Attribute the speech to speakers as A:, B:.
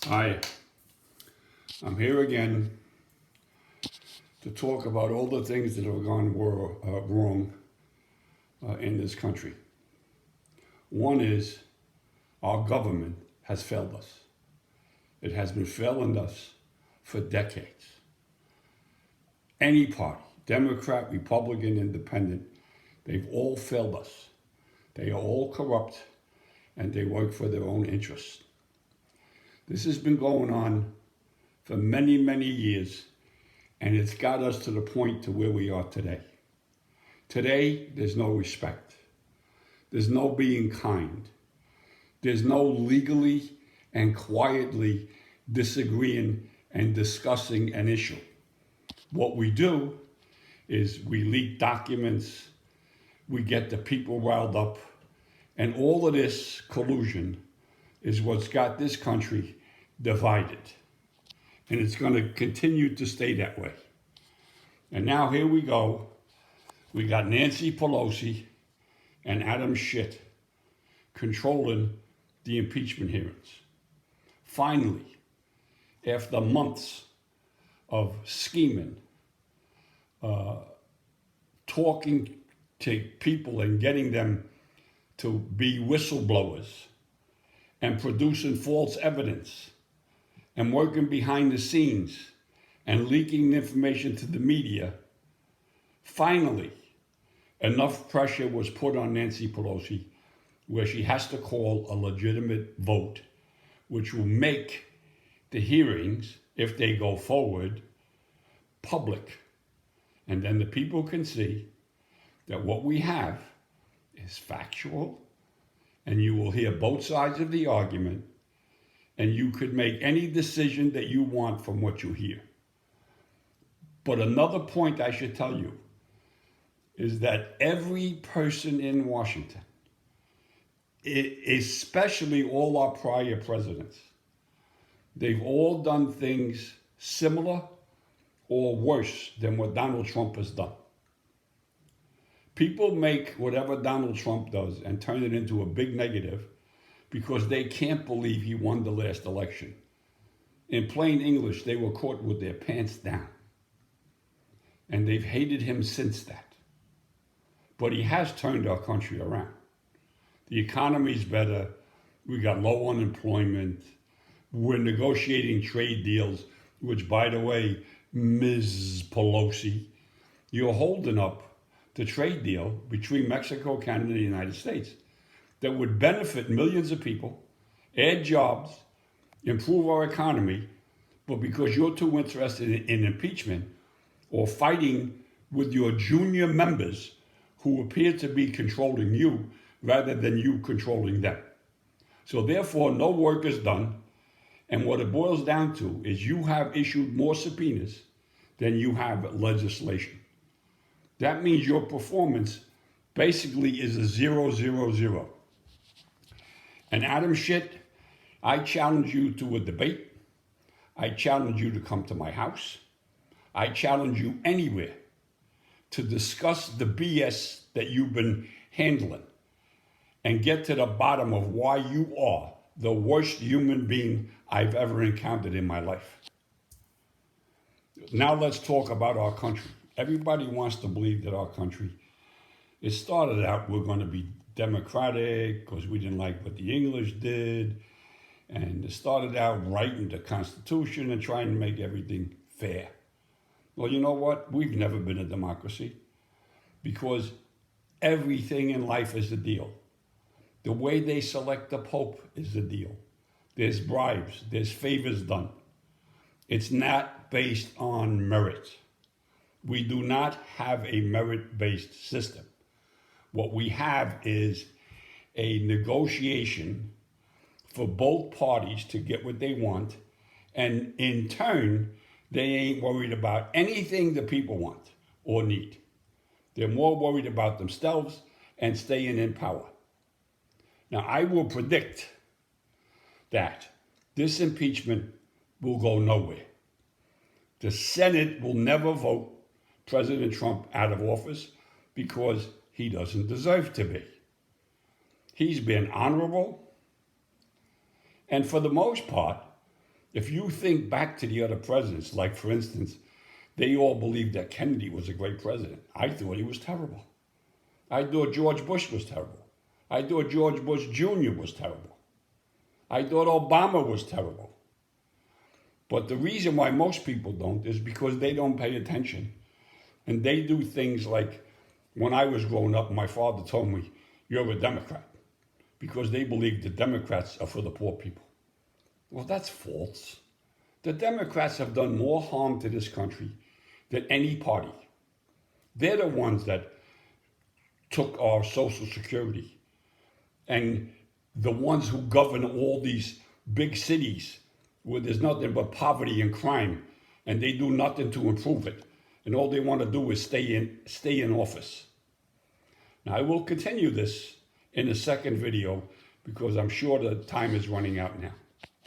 A: Hi, I'm here again to talk about all the things that have gone wrong in this country. One is our government has failed us. It has been failing us for decades. Any party, Democrat, Republican, Independent, they've all failed us. They are all corrupt and they work for their own interests. This has been going on for many, many years, and it's got us to the point to where we are today. Today, there's no respect. There's no being kind. There's no legally and quietly disagreeing and discussing an issue. What we do is we leak documents, we get the people riled up, and all of this collusion is what's got this country divided. And it's going to continue to stay that way. And now here we go. We got Nancy Pelosi and Adam Schiff controlling the impeachment hearings. Finally, after months of scheming, talking to people and getting them to be whistleblowers and producing false evidence and working behind the scenes and leaking information to the media, finally, enough pressure was put on Nancy Pelosi where she has to call a legitimate vote, which will make the hearings, if they go forward, public. And then the people can see that what we have is factual, and you will hear both sides of the argument, and you could make any decision that you want from what you hear. But another point I should tell you is that every person in Washington, especially all our prior presidents, they've all done things similar or worse than what Donald Trump has done. People make whatever Donald Trump does and turn it into a big negative because they can't believe he won the last election. In plain English, they were caught with their pants down. And they've hated him since that. But he has turned our country around. The economy's better. We got low unemployment. We're negotiating trade deals, which, by the way, Ms. Pelosi, you're holding up the trade deal between Mexico, Canada, and the United States that would benefit millions of people, add jobs, improve our economy, but because you're too interested in impeachment or fighting with your junior members who appear to be controlling you rather than you controlling them. So therefore, no work is done. And what it boils down to is you have issued more subpoenas than you have legislation. That means your performance basically is a 0-0-0. And Adam Schiff, I challenge you to a debate. I challenge you to come to my house. I challenge you anywhere to discuss the BS that you've been handling and get to the bottom of why you are the worst human being I've ever encountered in my life. Now let's talk about our country. Everybody wants to believe that our country, it started out we're going to be democratic because we didn't like what the English did. And it started out writing the Constitution and trying to make everything fair. Well, you know what? We've never been a democracy because everything in life is a deal. The way they select the Pope is a deal. There's bribes, there's favors done. It's not based on merit. We do not have a merit-based system. What we have is a negotiation for both parties to get what they want, and in turn, they ain't worried about anything the people want or need. They're more worried about themselves and staying in power. Now, I will predict that this impeachment will go nowhere. The Senate will never vote President Trump out of office because he doesn't deserve to be. He's been honorable, and for the most part, If you think back to the other presidents, like for instance, they all believed that Kennedy was a great president. I thought he was terrible. I thought George Bush was terrible. I thought George Bush Jr. was terrible. I thought Obama was terrible. But the reason why most people don't is because they don't pay attention. And they do things like, when I was growing up, my father told me, "You're a Democrat," because they believe the Democrats are for the poor people. Well, that's false. The Democrats have done more harm to this country than any party. They're the ones that took our Social Security, and the ones who govern all these big cities where there's nothing but poverty and crime, and they do nothing to improve it. And all they want to do is stay in office. Now, I will continue this in the second video because I'm sure the time is running out now.